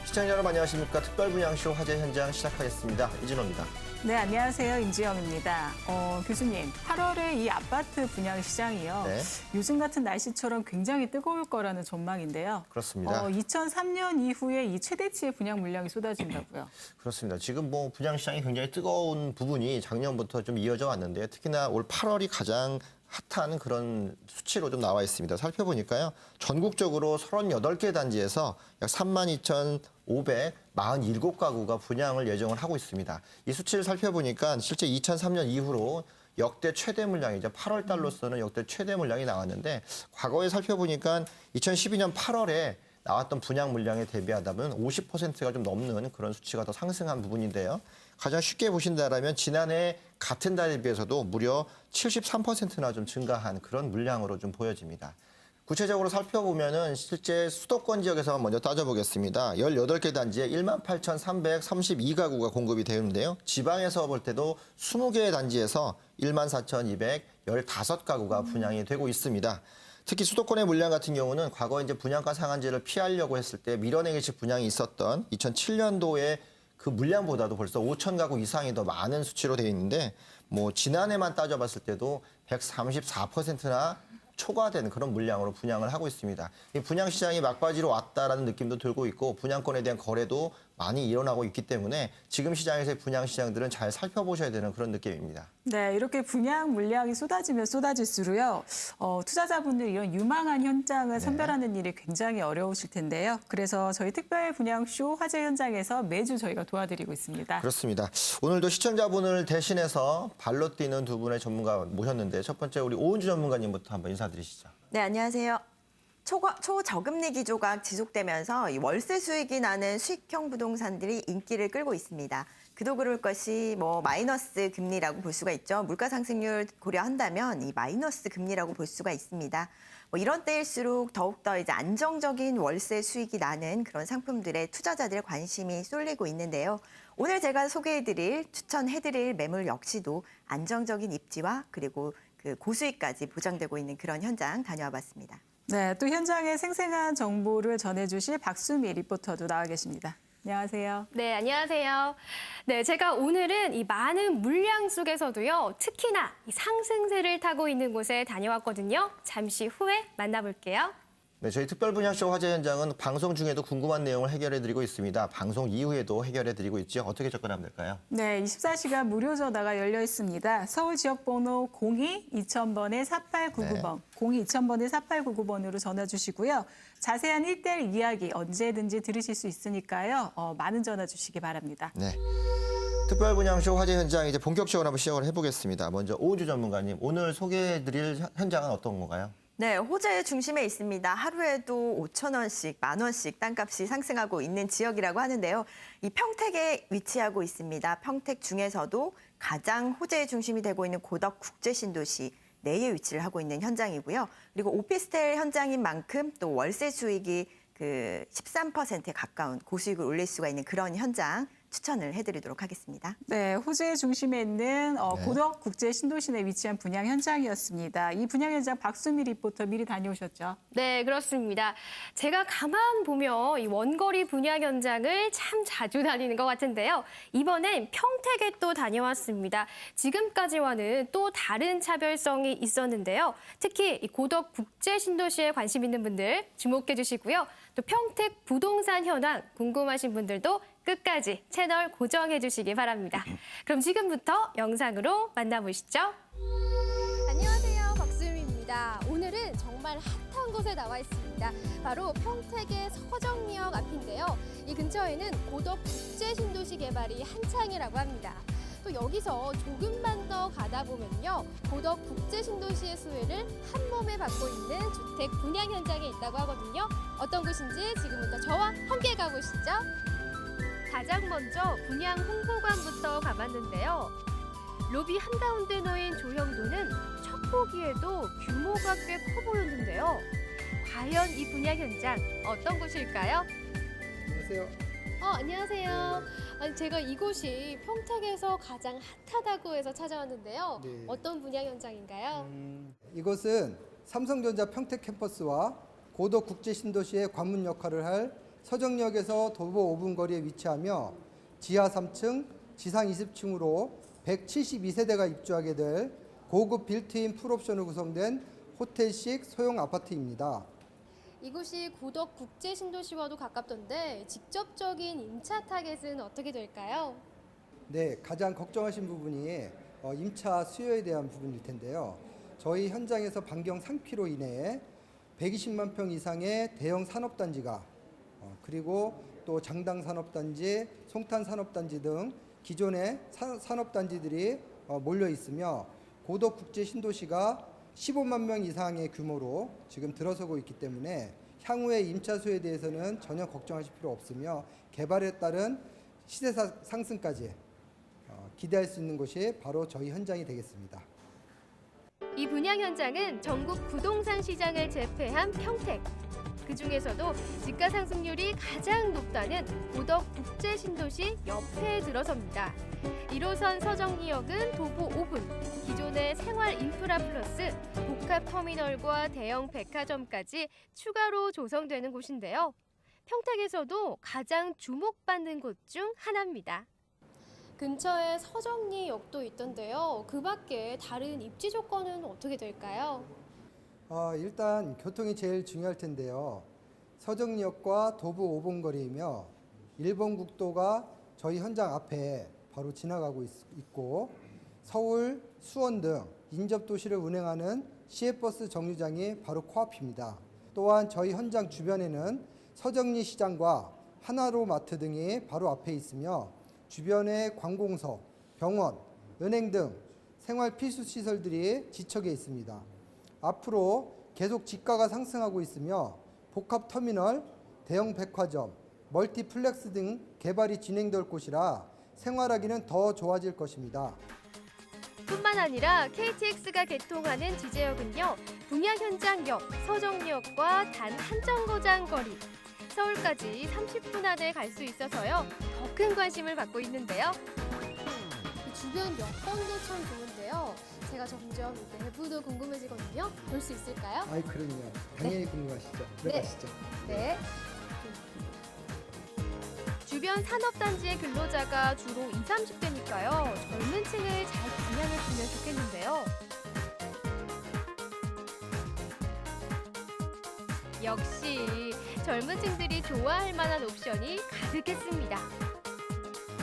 시청자 여러분 안녕하십니까. 특별분양쇼 화재 현장 시작하겠습니다. 이진호입니다. 네, 안녕하세요. 임지영입니다. 교수님, 8월에 이 아파트 분양 시장이요. 네. 요즘 같은 날씨처럼 굉장히 뜨거울 거라는 전망인데요. 그렇습니다. 2003년 이후에 이 최대치의 분양 물량이 쏟아진다고요. 그렇습니다. 지금 분양 시장이 굉장히 뜨거운 부분이 작년부터 좀 이어져 왔는데요. 특히나 올 8월이 가장 핫한 그런 수치로 좀 나와 있습니다. 살펴보니까요. 전국적으로 38개 단지에서 약 32,547가구가 분양을 예정을 하고 있습니다. 이 수치를 살펴보니까 실제 2003년 이후로 역대 최대 물량이죠. 8월 달로서는 역대 최대 물량이 나왔는데 과거에 살펴보니까 2012년 8월에 나왔던 분양 물량에 대비하다면 50%가 좀 넘는 그런 수치가 더 상승한 부분인데요. 가장 쉽게 보신다면 지난해 같은 달에 비해서도 무려 73%나 좀 증가한 그런 물량으로 좀 보여집니다. 구체적으로 살펴보면은 실제 수도권 지역에서만 먼저 따져보겠습니다. 18개 단지에 18,332가구가 공급이 되는데요. 지방에서 볼 때도 20개의 단지에서 14,215가구가 분양이 되고 있습니다. 특히 수도권의 물량 같은 경우는 과거 이제 분양가 상한제를 피하려고 했을 때 밀어내기식 분양이 있었던 2007년도에 그 물량보다도 벌써 5,000가구 이상이 더 많은 수치로 되어 있는데 지난해만 따져봤을 때도 134%나 초과된 그런 물량으로 분양을 하고 있습니다. 이 분양 시장이 막바지로 왔다라는 느낌도 들고 있고 분양권에 대한 거래도 많이 일어나고 있기 때문에 지금 시장에서의 분양 시장들은 잘 살펴보셔야 되는 그런 느낌입니다. 네, 이렇게 분양 물량이 쏟아지면 쏟아질수록요. 투자자분들 이런 유망한 현장을 선별하는 일이 굉장히 어려우실 텐데요. 그래서 저희 특별 분양쇼 화재 현장에서 매주 저희가 도와드리고 있습니다. 그렇습니다. 오늘도 시청자분을 대신해서 발로 뛰는 두 분의 전문가 모셨는데 첫 번째 우리 오은주 전문가님부터 한번 인사드리시죠. 네, 안녕하세요. 초저금리 기조가 지속되면서 이 월세 수익이 나는 수익형 부동산들이 인기를 끌고 있습니다. 그도 그럴 것이 마이너스 금리라고 볼 수가 있죠. 물가 상승률 고려한다면 이 마이너스 금리라고 볼 수가 있습니다. 이런 때일수록 더욱더 이제 안정적인 월세 수익이 나는 그런 상품들에 투자자들의 관심이 쏠리고 있는데요. 오늘 제가 추천해드릴 매물 역시도 안정적인 입지와 그리고 그 고수익까지 보장되고 있는 그런 현장 다녀와 봤습니다. 네, 또 현장의 생생한 정보를 전해주실 박수미 리포터도 나와 계십니다. 안녕하세요. 네, 안녕하세요. 네, 제가 오늘은 이 많은 물량 속에서도요, 특히나 이 상승세를 타고 있는 곳에 다녀왔거든요. 잠시 후에 만나볼게요. 네, 저희 특별분야쇼 화재 현장은 방송 중에도 궁금한 내용을 해결해드리고 있습니다. 방송 이후에도 해결해드리고 있죠. 어떻게 접근하면 될까요? 네, 24시간 무료 전화가 열려 있습니다. 서울 지역번호 02-2000번에 4899번, 02-2000번에 4899번으로 전화 주시고요. 자세한 1:1 이야기 언제든지 들으실 수 있으니까요. 많은 전화 주시기 바랍니다. 네. 특별분양쇼 화재 현장 이제 본격적으로 한번 시작을 해보겠습니다. 먼저 오은주 전문가님, 오늘 소개해드릴 현장은 어떤 건가요? 네, 호재 중심에 있습니다. 하루에도 5,000원씩, 10,000원씩 땅값이 상승하고 있는 지역이라고 하는데요. 이 평택에 위치하고 있습니다. 평택 중에서도 가장 호재 중심이 되고 있는 고덕 국제신도시 내에 위치를 하고 있는 현장이고요. 그리고 오피스텔 현장인 만큼 또 월세 수익이 13%에 가까운 고수익을 올릴 수가 있는 그런 현장 추천을 해드리도록 하겠습니다. 네, 호재 중심에 있는 고덕 국제 신도시에 위치한 분양 현장이었습니다. 이 분양 현장 박수미 리포터 미리 다녀오셨죠? 네, 그렇습니다. 제가 가만 보면 이 원거리 분양 현장을 참 자주 다니는 것 같은데요. 이번엔 평택에 또 다녀왔습니다. 지금까지와는 또 다른 차별성이 있었는데요. 특히 이 고덕 국제 신도시에 관심 있는 분들 주목해 주시고요. 또 평택 부동산 현황 궁금하신 분들도 끝까지 채널 고정해 주시기 바랍니다. 그럼 지금부터 영상으로 만나보시죠. 안녕하세요, 박수미입니다. 오늘은 정말 핫한 곳에 나와 있습니다. 바로 평택의 서정리역 앞인데요. 이 근처에는 고덕 국제신도시 개발이 한창이라고 합니다. 또 여기서 조금만 더 가다 보면요, 고덕 국제신도시의 수혜를 한 몸에 받고 있는 주택 분양 현장이 있다고 하거든요. 어떤 곳인지 지금부터 저와 함께 가보시죠. 가장 먼저 분양 홍보관부터 가봤는데요. 로비 한가운데 놓인 조형도는 첫 보기에도 규모가 꽤 커 보였는데요. 과연 이 분양 현장 어떤 곳일까요? 안녕하세요. 안녕하세요. 아니, 제가 이곳이 평택에서 가장 핫하다고 해서 찾아왔는데요. 네. 어떤 분양 현장인가요? 이것은 삼성전자 평택 캠퍼스와 고덕 국제 신도시의 관문 역할을 할 서정역에서 도보 5분 거리에 위치하며 지하 3층, 지상 20층으로 172세대가 입주하게 될 고급 빌트인 풀옵션으로 구성된 호텔식 소형 아파트입니다. 이곳이 고덕 국제 신도시와도 가깝던데 직접적인 임차 타겟은 어떻게 될까요? 네, 가장 걱정하신 부분이 임차 수요에 대한 부분일 텐데요. 저희 현장에서 반경 상피로 인해 120만 평 이상의 대형 산업단지가 그리고 또 장당 산업단지, 송탄 산업단지 등 기존의 산업단지들이 몰려 있으며 고덕 국제 신도시가 15만 명 이상의 규모로 지금 들어서고 있기 때문에 향후의 임차 수에 대해서는 전혀 걱정하실 필요 없으며 개발에 따른 시세 상승까지 기대할 수 있는 곳이 바로 저희 현장이 되겠습니다. 이 분양 현장은 전국 부동산 시장을 제패한 평택. 그중에서도 집가 상승률이 가장 높다는 고덕 국제 신도시 옆에 들어섭니다. 1호선 서정리역은 도보 5분, 기존의 생활 인프라 플러스 복합 터미널과 대형 백화점까지 추가로 조성되는 곳인데요. 평택에서도 가장 주목받는 곳 중 하나입니다. 근처에 서정리역도 있던데요. 그 밖에 다른 입지 조건은 어떻게 될까요? 일단 교통이 제일 중요할 텐데요. 서정역과 도보 5분 거리이며 일본 국도가 저희 현장 앞에 바로 지나가고 있고 서울, 수원 등 인접 도시를 운행하는 시외버스 정류장이 바로 코앞입니다. 또한 저희 현장 주변에는 서정리 시장과 하나로 마트 등이 바로 앞에 있으며 주변에 관공서, 병원, 은행 등 생활 필수 시설들이 지척에 있습니다. 앞으로 계속 집가가 상승하고 있으며 복합 터미널, 대형 백화점, 멀티플렉스 등 개발이 진행될 곳이라 생활하기는 더 좋아질 것입니다. 뿐만 아니라 KTX가 개통하는 지제역은요. 분양 현장역, 서정리역과 단 한 정거장 거리, 서울까지 30분 안에 갈 수 있어서요. 더 큰 관심을 받고 있는데요. 이 주변 여건도 참 좋은데요. 제가 점점 내부도 궁금해지거든요. 볼 수 있을까요? 그럼요. 당연히 궁금하시죠? 들어가시죠. 네. 주변 산업단지의 근로자가 주로 20, 30대니까요. 젊은 층을 잘 분양해주면 좋겠는데요. 역시 젊은 층들이 좋아할 만한 옵션이 가득했습니다.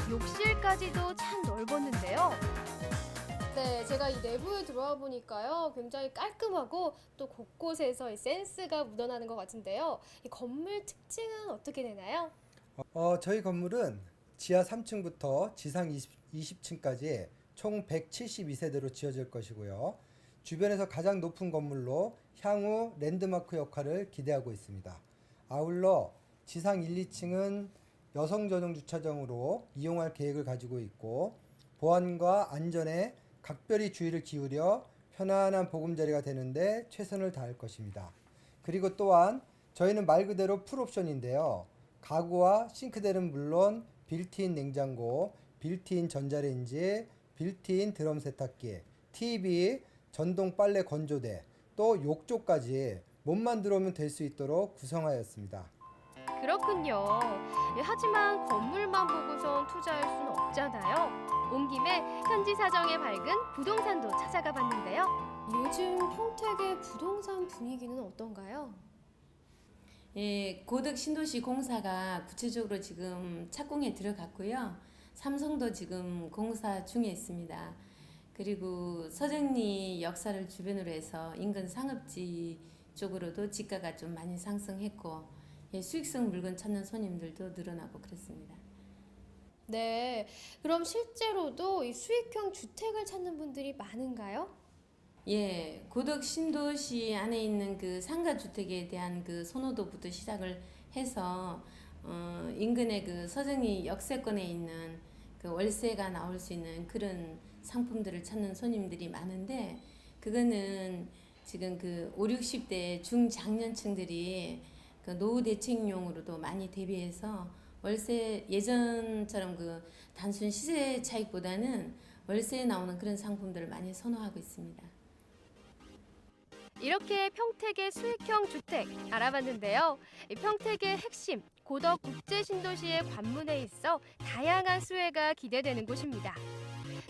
욕실까지도 참 넓었는데요. 네, 제가 이 내부에 들어와 보니까요. 굉장히 깔끔하고 또 곳곳에서 이 센스가 묻어나는 것 같은데요. 이 건물 특징은 어떻게 되나요? 저희 건물은 지하 3층부터 지상 20층까지 총 172세대로 지어질 것이고요. 주변에서 가장 높은 건물로 향후 랜드마크 역할을 기대하고 있습니다. 아울러 지상 1, 2층은 여성 전용 주차장으로 이용할 계획을 가지고 있고 보안과 안전에 각별히 주의를 기울여 편안한 보금자리가 되는데 최선을 다할 것입니다. 그리고 또한 저희는 말 그대로 풀옵션인데요. 가구와 싱크대는 물론 빌트인 냉장고, 빌트인 전자레인지, 빌트인 드럼 세탁기, TV, 전동 빨래 건조대, 또 욕조까지 몸만 들어오면 될 수 있도록 구성하였습니다. 그렇군요. 하지만 건물만 보고선 투자할 수는 없잖아요. 온 김에 현지 사정에 밝은 부동산도 찾아가 봤는데요. 요즘 평택의 부동산 분위기는 어떤가요? 예, 고덕 신도시 공사가 구체적으로 지금 착공에 들어갔고요. 삼성도 지금 공사 중에 있습니다. 그리고 서정리 역사를 주변으로 해서 인근 상업지 쪽으로도 집가가 좀 많이 상승했고 수익성 물건 찾는 손님들도 늘어나고 그렇습니다. 네, 그럼 실제로도 이 수익형 주택을 찾는 분들이 많은가요? 예, 고덕 신도시 안에 있는 그 상가 주택에 대한 그 선호도부터 시작을 해서 인근의 그 서정리 역세권에 있는 그 월세가 나올 수 있는 그런 상품들을 찾는 손님들이 많은데 그거는 지금 그 5, 60대 중장년층들이 그 노후 대책용으로도 많이 대비해서 월세 예전처럼 그 단순 시세 차익보다는 월세에 나오는 그런 상품들을 많이 선호하고 있습니다. 이렇게 평택의 수익형 주택 알아봤는데요. 이 평택의 핵심 고덕 국제신도시의 관문에 있어 다양한 수혜가 기대되는 곳입니다.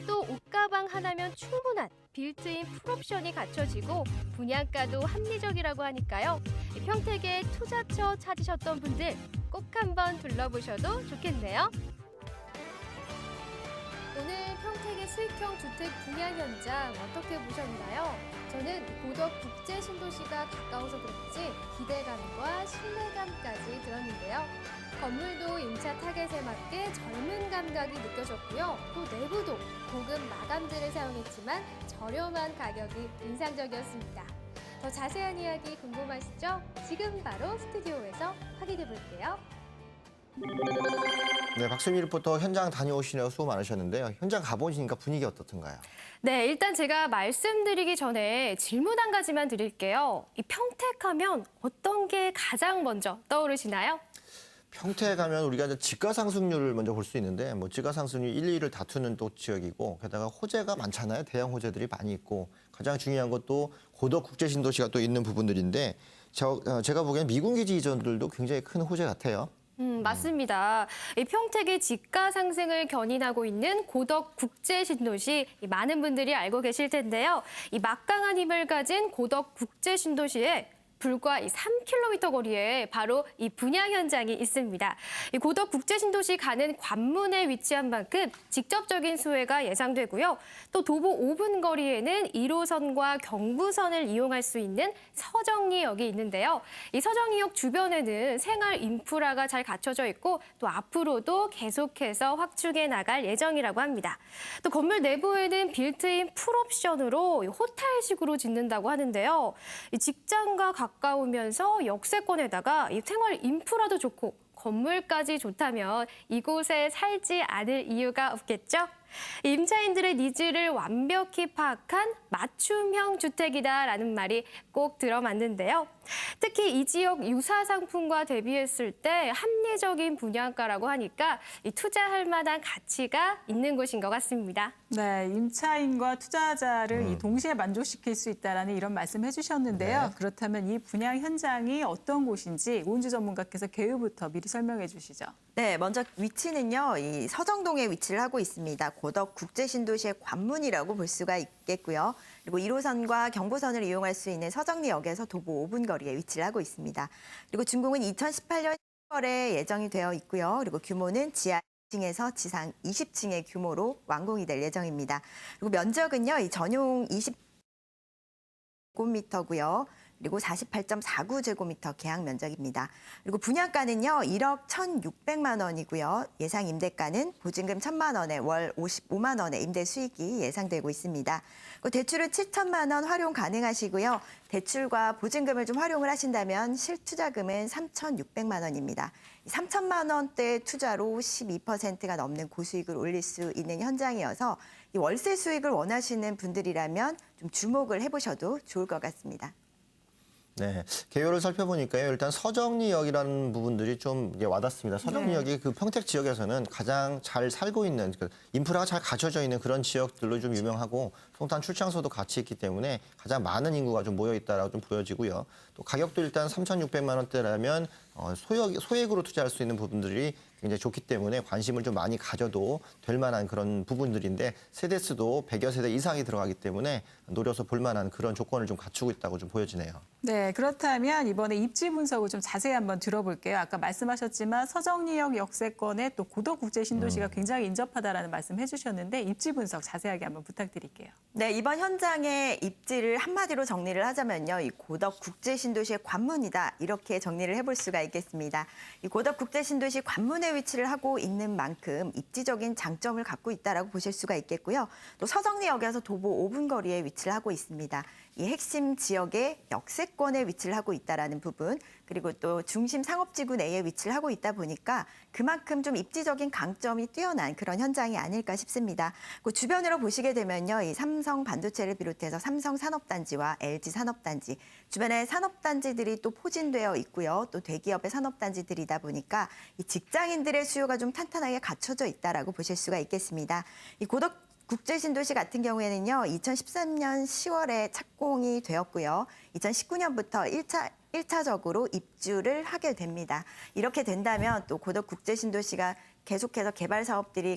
또 옷가방 하나면 충분한 빌트인 풀옵션이 갖춰지고 분양가도 합리적이라고 하니까요. 평택에 투자처 찾으셨던 분들 꼭 한번 둘러보셔도 좋겠네요. 오늘 평택의 수익형 주택 분양 현장 어떻게 보셨나요? 저는 고덕 국제신도시가 가까워서 그런지 기대감과 신뢰감까지 들었는데요. 건물도 임차 타겟에 맞게 젊은 감각이 느껴졌고요. 또 내부도 고급 마감들을 사용했지만 저렴한 가격이 인상적이었습니다. 더 자세한 이야기 궁금하시죠? 지금 바로 스튜디오에서 확인해 볼게요. 네, 박수미 리포터 현장 다녀오시느라 수고 많으셨는데요. 현장 가보시니까 분위기 어떻던가요? 네, 일단 제가 말씀드리기 전에 질문 한 가지만 드릴게요. 이 평택하면 어떤 게 가장 먼저 떠오르시나요? 평택에 가면 우리가 이제 집가 상승률을 먼저 볼 수 있는데 뭐 집가 상승률 1, 2위를 다투는 또 지역이고 게다가 호재가 많잖아요. 대형 호재들이 많이 있고 가장 중요한 것도 고덕 국제 신도시가 또 있는 부분들인데 제가 보기엔 미군기지 이전들도 굉장히 큰 호재 같아요. 맞습니다. 이 평택의 집가 상승을 견인하고 있는 고덕 국제신도시 많은 분들이 알고 계실 텐데요. 이 막강한 힘을 가진 고덕 국제신도시에 불과 이 3km 거리에 바로 이 분양 현장이 있습니다. 이 고덕 국제신도시 가는 관문에 위치한 만큼 직접적인 수혜가 예상되고요. 또 도보 5분 거리에는 1호선과 경부선을 이용할 수 있는 서정리역이 있는데요. 이 서정리역 주변에는 생활 인프라가 잘 갖춰져 있고 또 앞으로도 계속해서 확충해 나갈 예정이라고 합니다. 또 건물 내부에는 빌트인 풀옵션으로 호텔식으로 짓는다고 하는데요. 이 직장과 가까우면서 역세권에다가 이 생활 인프라도 좋고 건물까지 좋다면 이곳에 살지 않을 이유가 없겠죠? 임차인들의 니즈를 완벽히 파악한 맞춤형 주택이다라는 말이 꼭 들어맞는데요. 특히 이 지역 유사 상품과 대비했을 때 합리적인 분양가라고 하니까 이 투자할 만한 가치가 있는 곳인 것 같습니다. 네, 임차인과 투자자를 이 동시에 만족시킬 수 있다라는 이런 말씀해 주셨는데요. 네. 그렇다면 이 분양 현장이 어떤 곳인지 오은주 전문가께서 개요부터 미리 설명해 주시죠. 네, 먼저 위치는요, 이 서정동에 위치를 하고 있습니다. 고덕 국제신도시의 관문이라고 볼 수가 있겠고요. 그리고 1호선과 경부선을 이용할 수 있는 서정리역에서 도보 5분 거리에 위치를 하고 있습니다. 그리고 준공은 2018년 10월에 예정이 되어 있고요. 그리고 규모는 지하 2층에서 지상 20층의 규모로 완공이 될 예정입니다. 그리고 면적은요, 이 전용 20제곱미터고요. 그리고 48.49제곱미터 계약 면적입니다. 그리고 분양가는요, 1억 1,600만 원이고요. 예상 임대가는 보증금 1,000만 원에 월 55만 원의 임대 수익이 예상되고 있습니다. 그리고 대출은 7천만 원 활용 가능하시고요. 대출과 보증금을 좀 활용을 하신다면 실투자금은 3,600만 원입니다. 3천만 원대 투자로 12%가 넘는 고수익을 올릴 수 있는 현장이어서 이 월세 수익을 원하시는 분들이라면 좀 주목을 해보셔도 좋을 것 같습니다. 네, 개요를 살펴보니까요. 일단 서정리역이라는 부분들이 좀 이게 와닿습니다. 서정리역이 그 평택 지역에서는 가장 잘 살고 있는 그 인프라가 잘 갖춰져 있는 그런 지역들로 좀 유명하고 송탄 출장소도 같이 있기 때문에 가장 많은 인구가 좀 모여 있다라고 좀 보여지고요. 또 가격도 일단 3,600만 원대라면 소액으로 투자할 수 있는 부분들이 굉장히 좋기 때문에 관심을 좀 많이 가져도 될 만한 그런 부분들인데 세대수도 100여 세대 이상이 들어가기 때문에 노려서 볼 만한 그런 조건을 좀 갖추고 있다고 좀 보여지네요. 네, 그렇다면 이번에 입지 분석을 좀 자세히 한번 들어볼게요. 아까 말씀하셨지만 서정리역 역세권에 또 고덕 국제 신도시가 굉장히 인접하다라는 말씀 해주셨는데 입지 분석 자세하게 한번 부탁드릴게요. 네, 이번 현장의 입지를 한마디로 정리를 하자면요. 이 고덕 국제신도시의 관문이다. 이렇게 정리를 해볼 수가 있겠습니다. 이 고덕 국제신도시 관문에 위치를 하고 있는 만큼 입지적인 장점을 갖고 있다라고 보실 수가 있겠고요. 또 서정리역에서 도보 5분 거리에 위치를 하고 있습니다. 이 핵심 지역의 역세권에 위치를 하고 있다라는 부분, 그리고 또 중심 상업지구 내에 위치를 하고 있다 보니까 그만큼 좀 입지적인 강점이 뛰어난 그런 현장이 아닐까 싶습니다. 그 주변으로 보시게 되면요, 이 삼성 반도체를 비롯해서 삼성 산업단지와 LG 산업단지, 주변에 산업단지들이 또 포진되어 있고요, 또 대기업의 산업단지들이다 보니까 이 직장인들의 수요가 좀 탄탄하게 갖춰져 있다라고 보실 수가 있겠습니다. 이 고덕 국제신도시 같은 경우에는요, 2013년 10월에 착공이 되었고요. 2019년부터 1차 일차적으로 입주를 하게 됩니다. 이렇게 된다면 또 고덕 국제신도시가 계속해서 개발 사업들이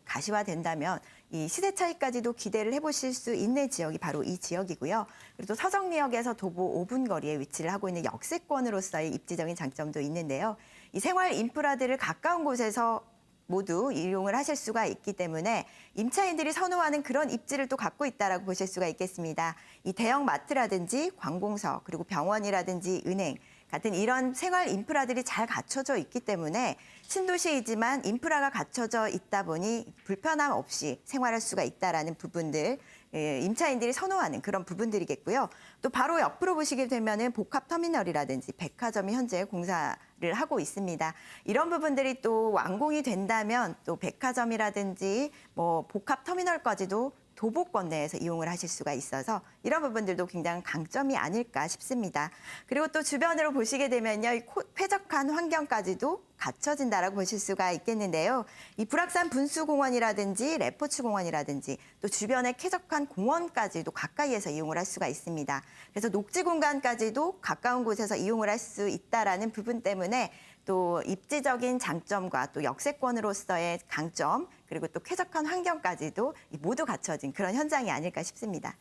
가시화된다면 이 시세 차이까지도 기대를 해보실 수 있는 지역이 바로 이 지역이고요. 그리고 또 서정리역에서 도보 5분 거리에 위치를 하고 있는 역세권으로서의 입지적인 장점도 있는데요. 이 생활 인프라들을 가까운 곳에서 모두 이용을 하실 수가 있기 때문에 임차인들이 선호하는 그런 입지를 또 갖고 있다라고 보실 수가 있겠습니다. 이 대형 마트라든지 관공서 그리고 병원이라든지 은행 같은 이런 생활 인프라들이 잘 갖춰져 있기 때문에 신도시이지만 인프라가 갖춰져 있다 보니 불편함 없이 생활할 수가 있다라는 부분들, 임차인들이 선호하는 그런 부분들이겠고요. 또 바로 옆으로 보시게 되면은 복합터미널이라든지 백화점이 현재 공사를 하고 있습니다. 이런 부분들이 또 완공이 된다면 또 백화점이라든지 뭐 복합터미널까지도 도보권 내에서 이용을 하실 수가 있어서 이런 부분들도 굉장히 강점이 아닐까 싶습니다. 그리고 또 주변으로 보시게 되면요, 이 쾌적한 환경까지도 갖춰진다라고 보실 수가 있겠는데요. 이 불악산 분수공원이라든지 레포츠 공원이라든지 또 주변의 쾌적한 공원까지도 가까이에서 이용을 할 수가 있습니다. 그래서 녹지 공간까지도 가까운 곳에서 이용을 할 수 있다라는 부분 때문에 또 입지적인 장점과 또 역세권으로서의 강점 그리고 또 쾌적한 환경까지도 모두 갖춰진 그런 현장이 아닐까 싶습니다.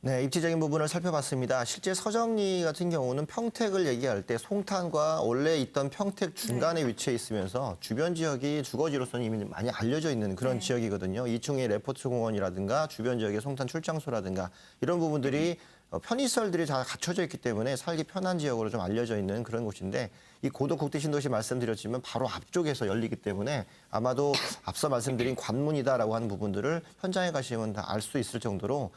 네, 입지적인 부분을 살펴봤습니다. 실제 서정리 같은 경우는 평택을 얘기할 때 송탄과 원래 있던 평택 중간에 위치해 있으면서 주변 지역이 주거지로서는 이미 많이 알려져 있는 그런 지역이거든요. 이충의 레포트 공원이라든가 주변 지역의 송탄 출장소라든가 이런 부분들이 편의시설들이 다 갖춰져 있기 때문에 살기 편한 지역으로 좀 알려져 있는 그런 곳인데 이 고덕 국제신도시 말씀드렸지만 바로 앞쪽에서 열리기 때문에 아마도 앞서 말씀드린 관문이다라고 하는 부분들을 현장에 가시면 다 알 수 있을 정도로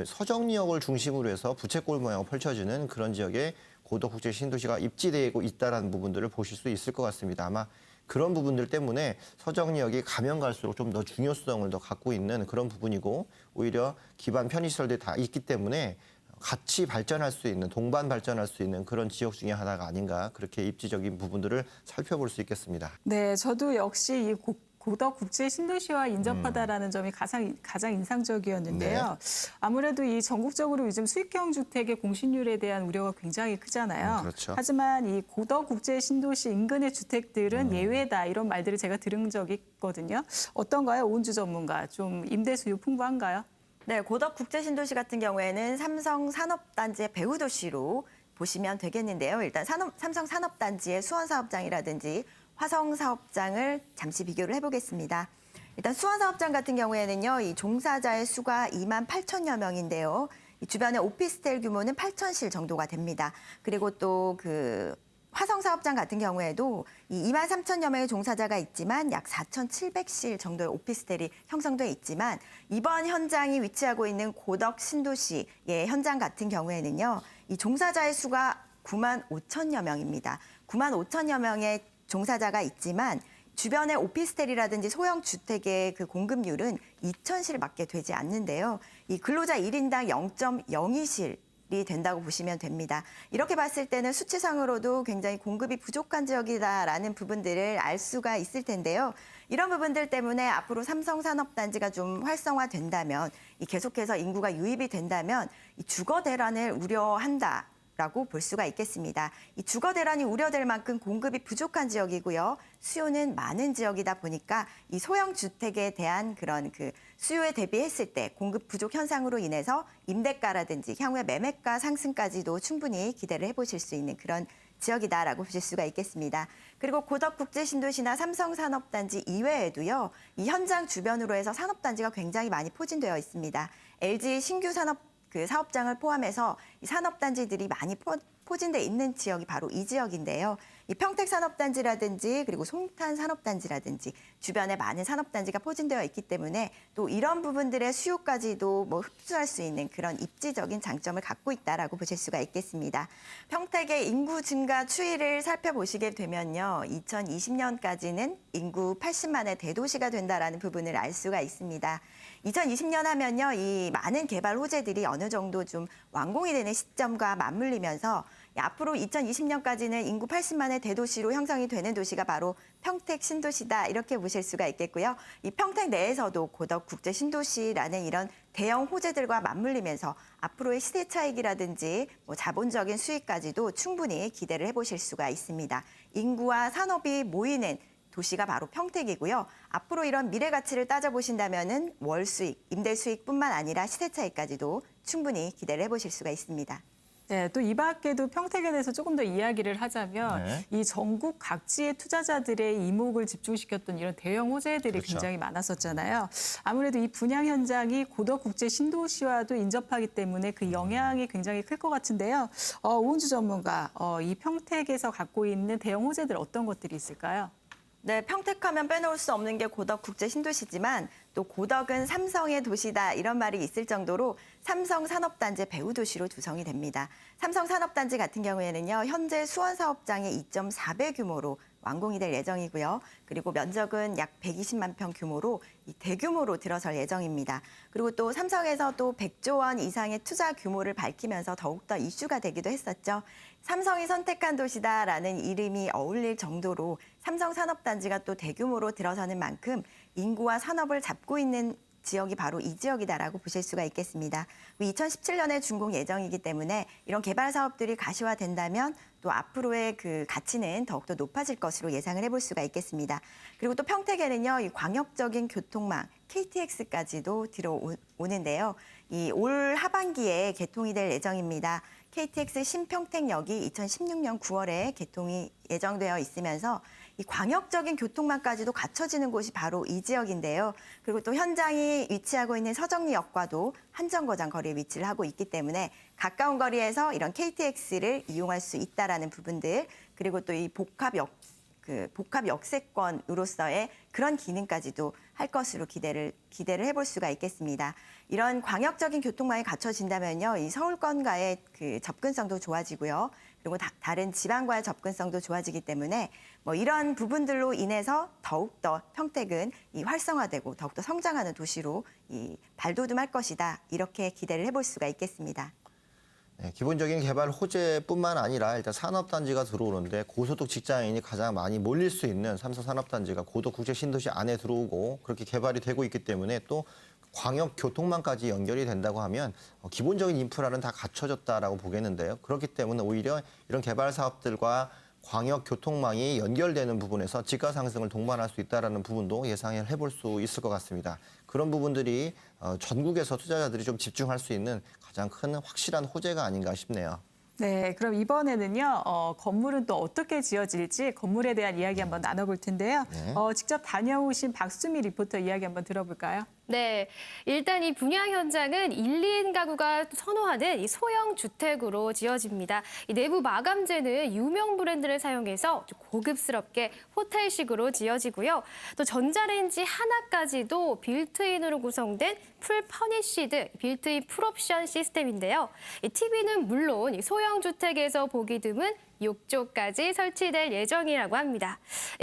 서정리역을 중심으로 해서 부채꼴 모양으로 펼쳐지는 그런 지역에 고덕 국제신도시가 입지되고 있다는 부분들을 보실 수 있을 것 같습니다. 아마 그런 부분들 때문에 서정리역이 가면 갈수록 좀 더 중요성을 더 갖고 있는 그런 부분이고 오히려 기반 편의시설들이 다 있기 때문에 같이 발전할 수 있는, 동반 발전할 수 있는 그런 지역 중에 하나가 아닌가 그렇게 입지적인 부분들을 살펴볼 수 있겠습니다. 네, 저도 역시 이 고덕 국제 신도시와 인접하다라는 점이 가장 인상적이었는데요. 아무래도 이 전국적으로 요즘 수익형 주택의 공시률에 대한 우려가 굉장히 크잖아요. 그렇죠. 하지만 이 고덕 국제 신도시 인근의 주택들은 예외다 이런 말들을 제가 들은 적이 있거든요. 어떤가요, 오은주 전문가? 좀 임대 수요 풍부한가요? 네, 고덕 국제신도시 같은 경우에는 삼성 산업단지의 배후도시로 보시면 되겠는데요. 일단 삼성 산업단지의 수원사업장이라든지 화성사업장을 잠시 비교를 해보겠습니다. 일단 수원사업장 같은 경우에는요, 이 종사자의 수가 2만 8천여 명인데요. 이 주변의 오피스텔 규모는 8,000실 정도가 됩니다. 그리고 또 화성사업장 같은 경우에도 이 2만 3천여 명의 종사자가 있지만 약 4,700실 정도의 오피스텔이 형성돼 있지만 이번 현장이 위치하고 있는 고덕 신도시의 현장 같은 경우에는요. 이 종사자의 수가 9만 5천여 명입니다. 9만 5천여 명의 종사자가 있지만 주변의 오피스텔이라든지 소형 주택의 그 공급률은 2,000실밖에 되지 않는데요. 이 근로자 1인당 0.02실 이 된다고 보시면 됩니다. 이렇게 봤을 때는 수치상으로도 굉장히 공급이 부족한 지역이다라는 부분들을 알 수가 있을 텐데요. 이런 부분들 때문에 앞으로 삼성산업단지가 좀 활성화된다면, 계속해서 인구가 유입이 된다면 이 주거 대란을 우려한다라고 볼 수가 있겠습니다. 이 주거 대란이 우려될 만큼 공급이 부족한 지역이고요. 수요는 많은 지역이다 보니까 이 소형 주택에 대한 그런 수요에 대비했을 때 공급 부족 현상으로 인해서 임대가라든지 향후에 매매가 상승까지도 충분히 기대를 해보실 수 있는 그런 지역이다라고 보실 수가 있겠습니다. 그리고 고덕 국제신도시나 삼성산업단지 이외에도요, 이 현장 주변으로 해서 산업단지가 굉장히 많이 포진되어 있습니다. LG 신규 사업장을 포함해서 이 산업단지들이 많이 포진돼 있는 지역이 바로 이 지역인데요. 이 평택산업단지라든지 그리고 송탄산업단지라든지 주변에 많은 산업단지가 포진되어 있기 때문에 또 이런 부분들의 수요까지도 흡수할 수 있는 그런 입지적인 장점을 갖고 있다라고 보실 수가 있겠습니다. 평택의 인구 증가 추이를 살펴보시게 되면요. 2020년까지는 인구 80만의 대도시가 된다라는 부분을 알 수가 있습니다. 2020년 하면요, 이 많은 개발 호재들이 어느 정도 좀 완공이 되는 시점과 맞물리면서 앞으로 2020년까지는 인구 80만의 대도시로 형성이 되는 도시가 바로 평택 신도시다 이렇게 보실 수가 있겠고요. 이 평택 내에서도 고덕 국제 신도시라는 이런 대형 호재들과 맞물리면서 앞으로의 시대 차익이라든지 자본적인 수익까지도 충분히 기대를 해보실 수가 있습니다. 인구와 산업이 모이는 도시가 바로 평택이고요. 앞으로 이런 미래 가치를 따져보신다면은 월 수익, 임대 수익뿐만 아니라 시세 차익까지도 충분히 기대를 해보실 수가 있습니다. 네, 또 이 밖에도 평택에 대해서 조금 더 이야기를 하자면 네. 이 전국 각지의 투자자들의 이목을 집중시켰던 이런 대형 호재들이 그렇죠. 굉장히 많았었잖아요. 아무래도 이 분양 현장이 고덕 국제 신도시와도 인접하기 때문에 그 영향이 굉장히 클 것 같은데요. 오은주 전문가, 이 평택에서 갖고 있는 대형 호재들 어떤 것들이 있을까요? 네, 평택하면 빼놓을 수 없는 게 고덕 국제 신도시지만 또 고덕은 삼성의 도시다 이런 말이 있을 정도로 삼성 산업단지 배후 도시로 구성이 됩니다. 삼성 산업단지 같은 경우에는요, 현재 수원 사업장의 2.4배 규모로 완공이 될 예정이고요. 그리고 면적은 약 120만 평 규모로 대규모로 들어설 예정입니다. 그리고 또 삼성에서 또 100조 원 이상의 투자 규모를 밝히면서 더욱더 이슈가 되기도 했었죠. 삼성이 선택한 도시다라는 이름이 어울릴 정도로 삼성 산업단지가 또 대규모로 들어서는 만큼 인구와 산업을 잡고 있는 지역이 바로 이 지역이다라고 보실 수가 있겠습니다. 2017년에 준공 예정이기 때문에 이런 개발 사업들이 가시화된다면 또 앞으로의 그 가치는 더욱더 높아질 것으로 예상을 해볼 수가 있겠습니다. 그리고 또 평택에는요, 이 광역적인 교통망 KTX까지도 들어오는데요. 이 올 하반기에 개통이 될 예정입니다. KTX 신평택역이 2016년 9월에 개통이 예정되어 있으면서 이 광역적인 교통망까지도 갖춰지는 곳이 바로 이 지역인데요. 그리고 또 현장이 위치하고 있는 서정리역과도 한정거장 거리에 위치를 하고 있기 때문에 가까운 거리에서 이런 KTX를 이용할 수 있다라는 부분들, 그리고 또 이 복합 역세권으로서의 그런 기능까지도 할 것으로 기대를 해볼 수가 있겠습니다. 이런 광역적인 교통망이 갖춰진다면요, 이 서울권과의 그 접근성도 좋아지고요. 그리고 다른 지방과의 접근성도 좋아지기 때문에 이런 부분들로 인해서 더욱더 평택은 이 활성화되고 더욱더 성장하는 도시로 이 발돋움할 것이다. 이렇게 기대를 해볼 수가 있겠습니다. 네, 기본적인 개발 호재뿐만 아니라 일단 산업단지가 들어오는데 고소득 직장인이 가장 많이 몰릴 수 있는 삼성 산업단지가 고덕 국제 신도시 안에 들어오고 그렇게 개발이 되고 있기 때문에 또 광역 교통망까지 연결이 된다고 하면 기본적인 인프라는 다 갖춰졌다라고 보겠는데요. 그렇기 때문에 오히려 이런 개발 사업들과 광역 교통망이 연결되는 부분에서 지가 상승을 동반할 수 있다는 부분도 예상을 해볼 수 있을 것 같습니다. 그런 부분들이 전국에서 투자자들이 좀 집중할 수 있는 가장 큰 확실한 호재가 아닌가 싶네요. 네, 그럼 이번에는요, 건물은 또 어떻게 지어질지 건물에 대한 이야기 한번 나눠볼 텐데요. 네. 직접 다녀오신 박수미 리포터 이야기 한번 들어볼까요? 네, 일단 이 분양 현장은 1, 2인 가구가 선호하는 이 소형 주택으로 지어집니다. 이 내부 마감재는 유명 브랜드를 사용해서 고급스럽게 호텔식으로 지어지고요. 또 전자레인지 하나까지도 빌트인으로 구성된 풀 퍼니시드 빌트인 풀옵션 시스템인데요. 이 TV는 물론 이 소형 주택에서 보기 드문 욕조까지 설치될 예정이라고 합니다.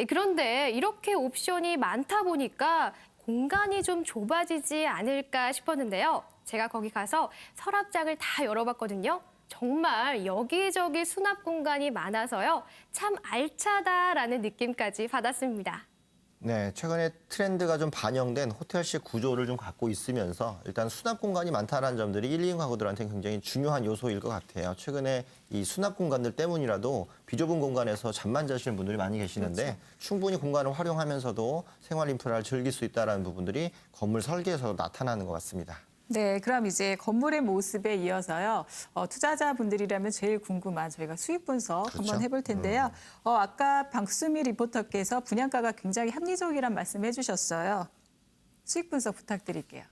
그런데 이렇게 옵션이 많다 보니까 공간이 좀 좁아지지 않을까 싶었는데요. 제가 거기 가서 서랍장을 다 열어봤거든요. 정말 여기저기 수납 공간이 많아서요. 참 알차다라는 느낌까지 받았습니다. 네, 최근에 트렌드가 좀 반영된 호텔식 구조를 좀 갖고 있으면서 일단 수납 공간이 많다는 점들이 1, 2인 가구들한테는 굉장히 중요한 요소일 것 같아요. 최근에 이 수납 공간들 때문이라도 비좁은 공간에서 잠만 자시는 분들이 많이 계시는데 그렇죠. 충분히 공간을 활용하면서도 생활 인프라를 즐길 수 있다는 부분들이 건물 설계에서 나타나는 것 같습니다. 네, 그럼 이제 건물의 모습에 이어서요. 투자자분들이라면 제일 궁금한 저희가 수익 분석 그렇죠. 한번 해볼 텐데요. 아까 박수미 리포터께서 분양가가 굉장히 합리적이란 말씀해 주셨어요. 수익 분석 부탁드릴게요.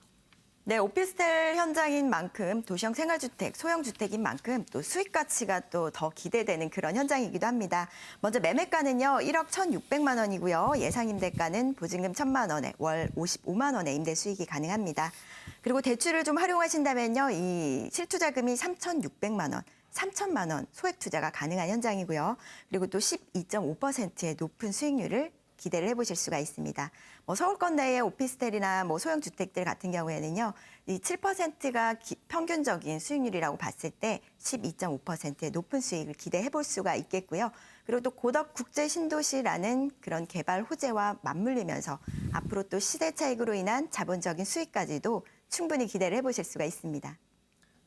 네, 오피스텔 현장인 만큼 도시형 생활주택, 소형 주택인 만큼 또 수익 가치가 또 더 기대되는 그런 현장이기도 합니다. 먼저 매매가는요, 1억 1,600만 원이고요. 예상 임대가는 보증금 1,000만 원에 월 55만 원의 임대 수익이 가능합니다. 그리고 대출을 좀 활용하신다면요, 이 실투자금이 3,600만 원, 3천만 원 소액 투자가 가능한 현장이고요. 그리고 또 12.5%의 높은 수익률을 기대를 해보실 수가 있습니다. 뭐 서울권 내의 오피스텔이나 뭐 소형 주택들 같은 경우에는요, 이 7%가 평균적인 수익률이라고 봤을 때 12.5%의 높은 수익을 기대해 볼 수가 있겠고요. 그리고 또 고덕 국제 신도시라는 그런 개발 호재와 맞물리면서 앞으로 또 시대 차익으로 인한 자본적인 수익까지도 충분히 기대를 해보실 수가 있습니다.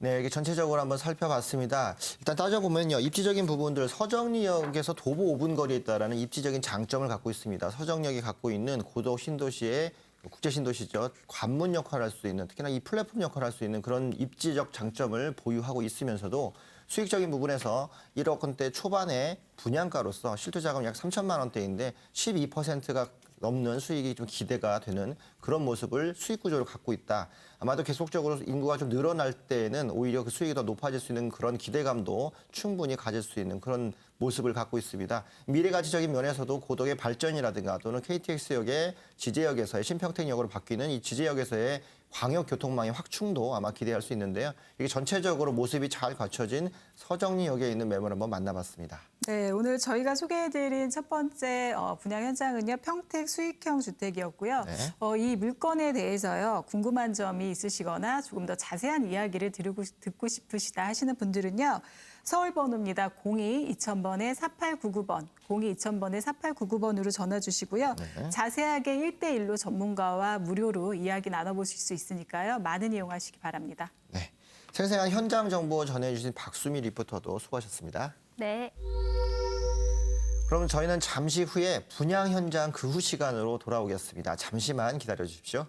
네, 이게 전체적으로 한번 살펴봤습니다. 일단 따져보면요. 입지적인 부분들 서정리역에서 도보 5분 거리에 있다라는 입지적인 장점을 갖고 있습니다. 서정역이 갖고 있는 고덕 신도시의 국제 신도시죠. 관문 역할을 할 수 있는, 특히나 이 플랫폼 역할을 할 수 있는 그런 입지적 장점을 보유하고 있으면서도 수익적인 부분에서 1억 원대 초반에 분양가로서 실투 자금 약 3천만 원대인데 12%가 넘는 수익이 좀 기대가 되는 그런 모습을 수익 구조를 갖고 있다. 아마도 계속적으로 인구가 좀 늘어날 때에는 오히려 그 수익이 더 높아질 수 있는 그런 기대감도 충분히 가질 수 있는 그런 모습을 갖고 있습니다. 미래가치적인 면에서도 고덕의 발전이라든가 또는 KTX역의 지제역에서의 신평택역으로 바뀌는 이 지제역에서의 광역교통망의 확충도 아마 기대할 수 있는데요. 이게 전체적으로 모습이 잘 갖춰진 서정리역에 있는 매물 한번 만나봤습니다. 네, 오늘 저희가 소개해드린 첫 번째 분양 현장은요, 평택 수익형 주택이었고요. 네. 이 물건에 대해서요, 궁금한 점이 있으시거나 조금 더 자세한 이야기를 듣고 싶으시다 하시는 분들은요, 서울 번호입니다. 02-2000번에 4899번, 02-2000번에 4899번으로 전화 주시고요. 네. 자세하게 1대1로 전문가와 무료로 이야기 나눠보실 수 있으니까요. 많은 이용하시기 바랍니다. 네, 생생한 현장 정보 전해주신 박수미 리포터도 수고하셨습니다. 네. 그럼 저희는 잠시 후에 분양 현장 그 후 시간으로 돌아오겠습니다. 잠시만 기다려 주십시오.